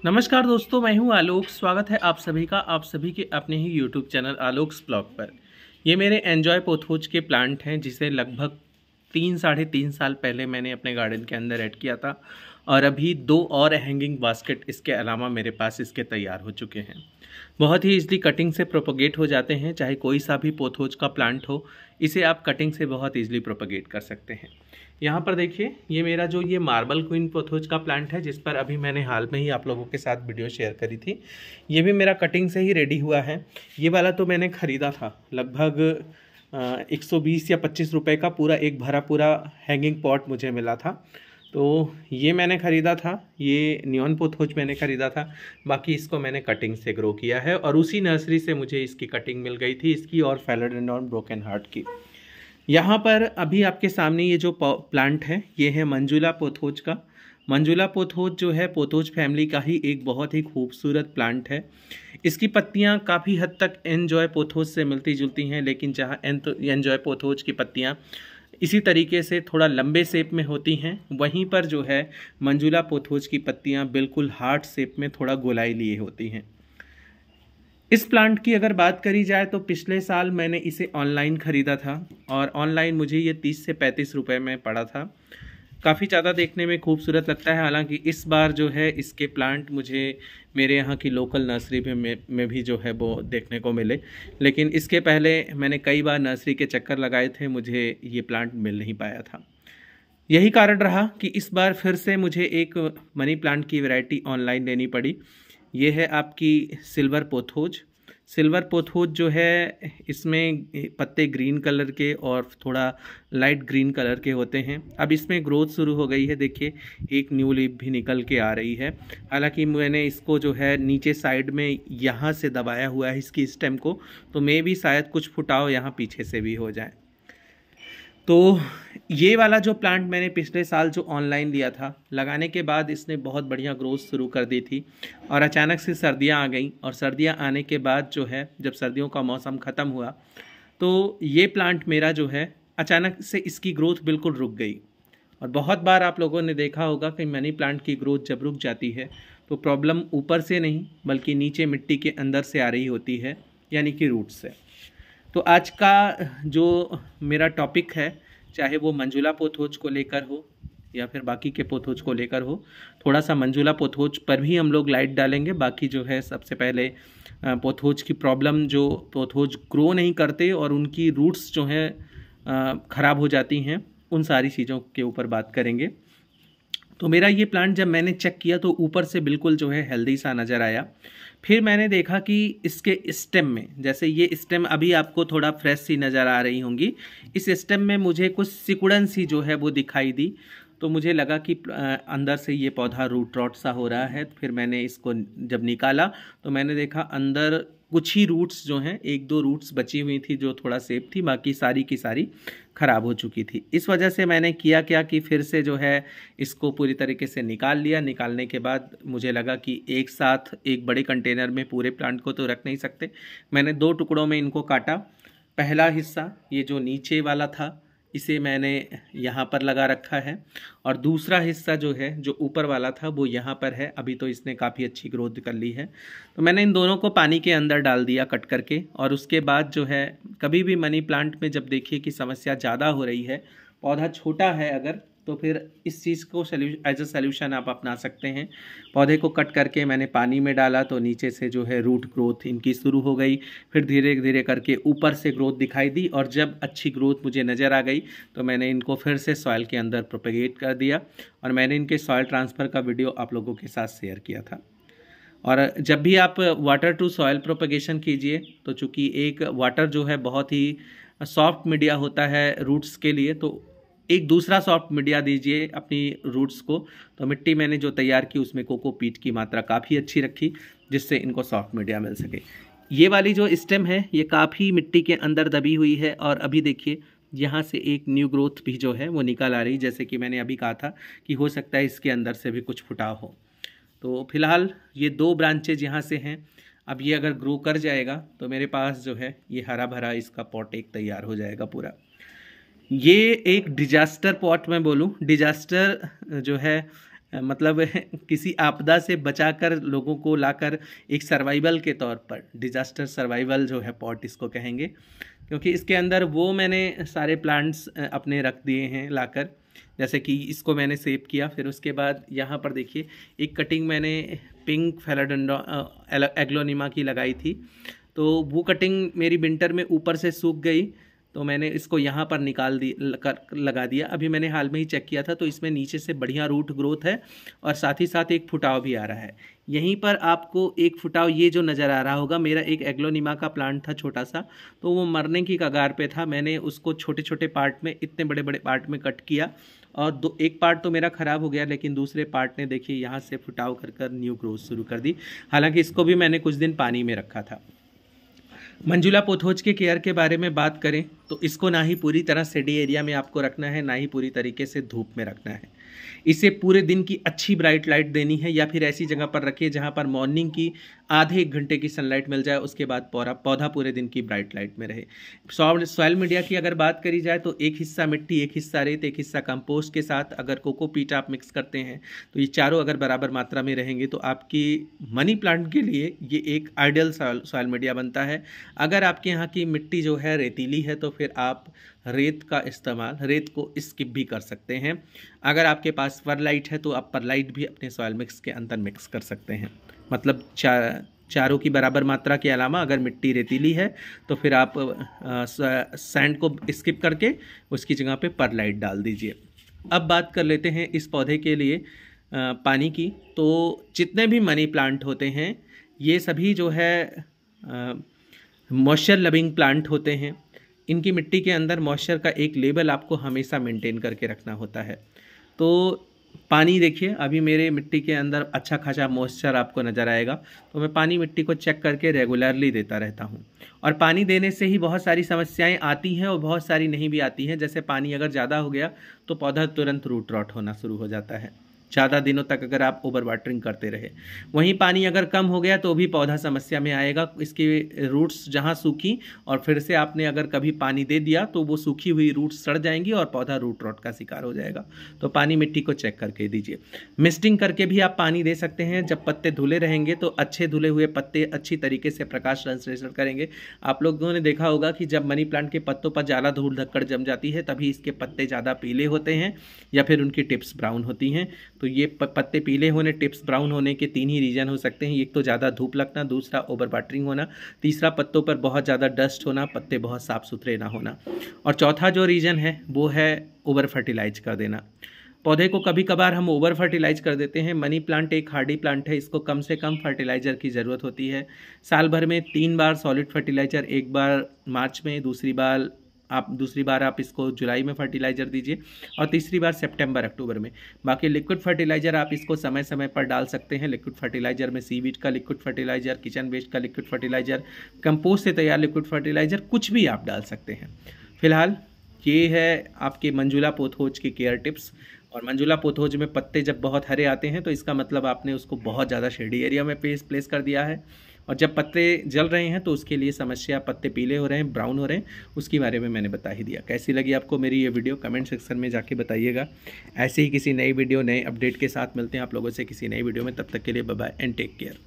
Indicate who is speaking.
Speaker 1: नमस्कार दोस्तों, मैं हूं आलोक। स्वागत है आप सभी का आप सभी के अपने ही यूट्यूब चैनल आलोक्स ब्लॉग पर। ये मेरे एन्जॉय पोथोज के प्लांट हैं जिसे लगभग 3-3.5 साल पहले मैंने अपने गार्डन के अंदर ऐड किया था और अभी 2 और हैंगिंग बास्केट इसके अलावा मेरे पास इसके तैयार हो चुके हैं। बहुत ही ईजिली कटिंग से प्रोपगेट हो जाते हैं, चाहे कोई सा भी पोथोज का प्लांट हो, इसे आप कटिंग से बहुत ईजिली प्रोपगेट कर सकते हैं। यहाँ पर देखिए, ये मेरा जो ये मार्बल क्वीन पोथोज का प्लांट है जिस पर अभी मैंने हाल में ही आप लोगों के साथ वीडियो शेयर करी थी, ये भी मेरा कटिंग से ही रेडी हुआ है। ये वाला तो मैंने ख़रीदा था लगभग 120 या 25 रुपये का, पूरा एक भरा पूरा हैंगिंग पॉट मुझे मिला था। तो ये मैंने ख़रीदा था, ये नियॉन पोथोज मैंने ख़रीदा था। बाकी इसको मैंने कटिंग से ग्रो किया है और उसी नर्सरी से मुझे इसकी कटिंग मिल गई थी, इसकी और फेलोडेंड्रॉन ब्रोकन हार्ट की। यहाँ पर अभी आपके सामने ये जो प्लांट है ये है मंजुला पोथोज का। मंजुला पोथोज जो है पोथोज फैमिली का ही एक बहुत ही खूबसूरत प्लांट है। इसकी पत्तियाँ काफ़ी हद तक एन्जॉय पोथोज से मिलती जुलती हैं, लेकिन जहाँ एन्जॉय पोथोज की पत्तियाँ इसी तरीके से थोड़ा लंबे शेप में होती हैं, वहीं पर जो है मंजुला पोथोज की पत्तियाँ बिल्कुल हार्ट शेप में थोड़ा गोलाई लिए होती हैं। इस प्लांट की अगर बात करी जाए तो पिछले साल मैंने इसे ऑनलाइन ख़रीदा था और ऑनलाइन मुझे ये 30 से 35 रुपये में पड़ा था। काफ़ी ज़्यादा देखने में खूबसूरत लगता है। हालांकि इस बार जो है इसके प्लांट मुझे मेरे यहाँ की लोकल नर्सरी में भी जो है वो देखने को मिले, लेकिन इसके पहले मैंने कई बार नर्सरी के चक्कर लगाए थे, मुझे ये प्लांट मिल नहीं पाया था। यही कारण रहा कि इस बार फिर से मुझे एक मनी प्लांट की वैरायटी ऑनलाइन लेनी पड़ी। ये है आपकी सिल्वर पोथोज। सिल्वर पोथोज जो है इसमें पत्ते ग्रीन कलर के और थोड़ा लाइट ग्रीन कलर के होते हैं। अब इसमें ग्रोथ शुरू हो गई है, देखिए एक न्यू लीफ भी निकल के आ रही है। हालांकि मैंने इसको जो है नीचे साइड में यहाँ से दबाया हुआ है इसकी स्टेम को, तो मे भी शायद कुछ फुटाव यहाँ पीछे से भी हो जाए। तो ये वाला जो प्लांट मैंने पिछले साल जो ऑनलाइन लिया था, लगाने के बाद इसने बहुत बढ़िया ग्रोथ शुरू कर दी थी और अचानक से सर्दियां आ गई और सर्दियां आने के बाद जो है जब सर्दियों का मौसम ख़त्म हुआ तो ये प्लांट मेरा जो है अचानक से इसकी ग्रोथ बिल्कुल रुक गई। और बहुत बार आप लोगों ने देखा होगा कि मनी प्लांट की ग्रोथ जब रुक जाती है तो प्रॉब्लम ऊपर से नहीं बल्कि नीचे मिट्टी के अंदर से आ रही होती है, यानी कि रूट से। तो आज का जो मेरा टॉपिक है, चाहे वो मंजुला पोथोज को लेकर हो या फिर बाकी के पोथोज को लेकर हो, थोड़ा सा मंजुला पोथोज पर भी हम लोग लाइट डालेंगे। बाकी जो है सबसे पहले पोथोज की प्रॉब्लम, जो पोथोज ग्रो नहीं करते और उनकी रूट्स जो हैं ख़राब हो जाती हैं, उन सारी चीज़ों के ऊपर बात करेंगे। तो मेरा ये प्लांट जब मैंने चेक किया तो ऊपर से बिल्कुल जो है हेल्दी सा नज़र आया। फिर मैंने देखा कि इसके स्टेम में, जैसे ये स्टेम अभी आपको थोड़ा फ्रेश सी नज़र आ रही होंगी, इस स्टेम में मुझे कुछ सिकुड़न सी जो है वो दिखाई दी। तो मुझे लगा कि अंदर से ये पौधा रूट रॉट सा हो रहा है। फिर मैंने इसको जब निकाला तो मैंने देखा अंदर कुछ ही रूट्स जो हैं, 1-2 रूट्स बची हुई थी जो थोड़ा सेफ थी, बाकी सारी की सारी ख़राब हो चुकी थी। इस वजह से मैंने किया क्या कि फिर से जो है इसको पूरी तरीके से निकाल लिया। निकालने के बाद मुझे लगा कि एक साथ एक बड़े कंटेनर में पूरे प्लांट को तो रख नहीं सकते। मैंने 2 टुकड़ों में इनको काटा। पहला हिस्सा ये जो नीचे वाला था इसे मैंने यहाँ पर लगा रखा है और दूसरा हिस्सा जो है जो ऊपर वाला था वो यहाँ पर है। अभी तो इसने काफ़ी अच्छी ग्रोथ कर ली है। तो मैंने इन दोनों को पानी के अंदर डाल दिया कट करके। और उसके बाद जो है कभी भी मनी प्लांट में जब देखिए कि समस्या ज़्यादा हो रही है, पौधा छोटा है अगर, तो फिर इस चीज़ को एज अ सॉल्यूशन आप अपना सकते हैं। पौधे को कट करके मैंने पानी में डाला तो नीचे से जो है रूट ग्रोथ इनकी शुरू हो गई। फिर धीरे धीरे करके ऊपर से ग्रोथ दिखाई दी और जब अच्छी ग्रोथ मुझे नज़र आ गई तो मैंने इनको फिर से सॉइल के अंदर प्रोपेगेट कर दिया और मैंने इनके सॉइल ट्रांसफ़र का वीडियो आप लोगों के साथ शेयर किया था। और जब भी आप वाटर टू सॉइल प्रोपेगेशन कीजिए तो चूँकि एक वाटर जो है बहुत ही सॉफ्ट मीडिया होता है रूट्स के लिए, तो एक दूसरा सॉफ्ट मीडिया दीजिए अपनी रूट्स को। तो मिट्टी मैंने जो तैयार की उसमें कोकोपीट की मात्रा काफ़ी अच्छी रखी जिससे इनको सॉफ्ट मीडिया मिल सके। ये वाली जो स्टेम है ये काफ़ी मिट्टी के अंदर दबी हुई है और अभी देखिए यहाँ से एक न्यू ग्रोथ भी जो है वो निकल आ रही, जैसे कि मैंने अभी कहा था कि हो सकता है इसके अंदर से भी कुछ फुटाव हो। तो फिलहाल ये 2 ब्रांचेज यहाँ से हैं। अब ये अगर ग्रो कर जाएगा तो मेरे पास जो है ये हरा भरा इसका पॉट एक तैयार हो जाएगा पूरा। ये एक डिजास्टर पॉट में बोलूँ, डिजास्टर जो है मतलब किसी आपदा से बचाकर लोगों को लाकर एक सर्वाइवल के तौर पर, डिजास्टर सर्वाइवल जो है पॉट इसको कहेंगे, क्योंकि इसके अंदर वो मैंने सारे प्लांट्स अपने रख दिए हैं लाकर। जैसे कि इसको मैंने सेव किया, फिर उसके बाद यहाँ पर देखिए एक कटिंग मैंने पिंक फेलोडेंड्रॉन एग्लोनिमा की लगाई थी, तो वो कटिंग मेरी विंटर में ऊपर से सूख गई, तो मैंने इसको यहाँ पर लगा दिया। अभी मैंने हाल में ही चेक किया था, तो इसमें नीचे से बढ़िया रूट ग्रोथ है और साथ ही साथ एक फुटाव भी आ रहा है। यहीं पर आपको एक फुटाव ये जो नज़र आ रहा होगा, मेरा एक एग्लोनिमा का प्लांट था छोटा सा, तो वो मरने की कगार पे था। मैंने उसको छोटे छोटे पार्ट में, इतने बड़े बड़े पार्ट में कट किया और एक पार्ट तो मेरा ख़राब हो गया, लेकिन दूसरे पार्ट ने देखिए यहाँ से फुटाव कर न्यू ग्रोथ शुरू कर दी। हालांकि इसको भी मैंने कुछ दिन पानी में रखा था। मंजुला पोथोज के केयर के बारे में बात करें तो इसको ना ही पूरी तरह शेडी एरिया में आपको रखना है, ना ही पूरी तरीके से धूप में रखना है। इसे पूरे दिन की अच्छी ब्राइट लाइट देनी है, या फिर ऐसी जगह पर रखिए जहां पर मॉर्निंग की आधे एक घंटे की सनलाइट मिल जाए, उसके बाद पौधा पूरे दिन की ब्राइट लाइट में रहे। सॉइल मीडिया की अगर बात करी जाए तो एक हिस्सा मिट्टी, एक हिस्सा रेत, एक हिस्सा कंपोस्ट के साथ अगर कोकोपीट आप मिक्स करते हैं तो ये चारों अगर बराबर मात्रा में रहेंगे तो आपकी मनी प्लांट के लिए ये एक आइडियल सॉइल मीडिया बनता है। अगर आपके यहाँ की मिट्टी जो है रेतीली है तो फिर आप रेत का इस्तेमाल, रेत को स्किप भी कर सकते हैं। अगर आपके पास परलाइट है तो आप परलाइट भी अपने सॉइल मिक्स के अंदर मिक्स कर सकते हैं। मतलब चारों की बराबर मात्रा के अलावा अगर मिट्टी रेतीली है तो फिर आप सैंड को स्किप करके उसकी जगह पे परलाइट डाल दीजिए। अब बात कर लेते हैं इस पौधे के लिए पानी की। तो जितने भी मनी प्लांट होते हैं ये सभी जो है मॉइस्चर लविंग प्लांट होते हैं। इनकी मिट्टी के अंदर मॉइस्चर का एक लेवल आपको हमेशा मेंटेन करके रखना होता है। तो पानी देखिए, अभी मेरे मिट्टी के अंदर अच्छा खासा मॉइस्चर आपको नज़र आएगा, तो मैं पानी मिट्टी को चेक करके रेगुलरली देता रहता हूँ। और पानी देने से ही बहुत सारी समस्याएं आती हैं और बहुत सारी नहीं भी आती हैं। जैसे पानी अगर ज़्यादा हो गया तो पौधा तुरंत रूट रॉट होना शुरू हो जाता है, ज़्यादा दिनों तक अगर आप ओवर वाटरिंग करते रहे। वहीं पानी अगर कम हो गया तो भी पौधा समस्या में आएगा। इसकी रूट्स जहाँ सूखी और फिर से आपने अगर कभी पानी दे दिया तो वो सूखी हुई रूट्स सड़ जाएंगी और पौधा रूट रॉट का शिकार हो जाएगा। तो पानी मिट्टी को चेक करके दीजिए। मिस्टिंग करके भी आप पानी दे सकते हैं। जब पत्ते धुले रहेंगे तो अच्छे धुले हुए पत्ते अच्छी तरीके से प्रकाश संश्लेषण करेंगे। आप लोगों ने देखा होगा कि जब मनी प्लांट के पत्तों पर ज़्यादा धूल धक्कड़ जम जाती है तभी इसके पत्ते ज़्यादा पीले होते हैं या फिर उनकी टिप्स ब्राउन होती हैं। तो ये पत्ते पीले होने, टिप्स ब्राउन होने के 3 ही रीज़न हो सकते हैं। एक तो ज़्यादा धूप लगना, दूसरा ओवर वाटरिंग होना, तीसरा पत्तों पर बहुत ज़्यादा डस्ट होना, पत्ते बहुत साफ़ सुथरे ना होना, और चौथा जो रीज़न है वो है ओवर फर्टिलाइज कर देना। पौधे को कभी कभार हम ओवर फर्टिलाइज कर देते हैं। मनी प्लांट एक हार्डी प्लांट है, इसको कम से कम फर्टिलाइज़र की ज़रूरत होती है। साल भर में 3 बार सॉलिड फर्टिलाइज़र, एक बार मार्च में, दूसरी बार आप इसको जुलाई में फर्टिलाइज़र दीजिए और तीसरी बार सितंबर अक्टूबर में। बाकी लिक्विड फर्टिलाइज़र आप इसको समय समय पर डाल सकते हैं। लिक्विड फर्टिलाइज़र में सीवीड का लिक्विड फर्टिलाइज़र, किचन वेस्ट का लिक्विड फर्टिलाइज़र, कंपोस्ट से तैयार लिक्विड फर्टिलाइज़र, कुछ भी आप डाल सकते हैं। फिलहाल ये है आपके मंजुला पोथोज की केयर टिप्स। और मंजुला पोथोज में पत्ते जब बहुत हरे आते हैं तो इसका मतलब आपने उसको बहुत ज़्यादा शेडी एरिया में प्लेस कर दिया है। और जब पत्ते जल रहे हैं तो उसके लिए समस्या, पत्ते पीले हो रहे हैं, ब्राउन हो रहे हैं, उसके बारे में मैंने बता ही दिया। कैसी लगी आपको मेरी ये वीडियो कमेंट सेक्शन में जाके बताइएगा। ऐसे ही किसी नई वीडियो, नए अपडेट के साथ मिलते हैं आप लोगों से किसी नई वीडियो में। तब तक के लिए bye bye and take care.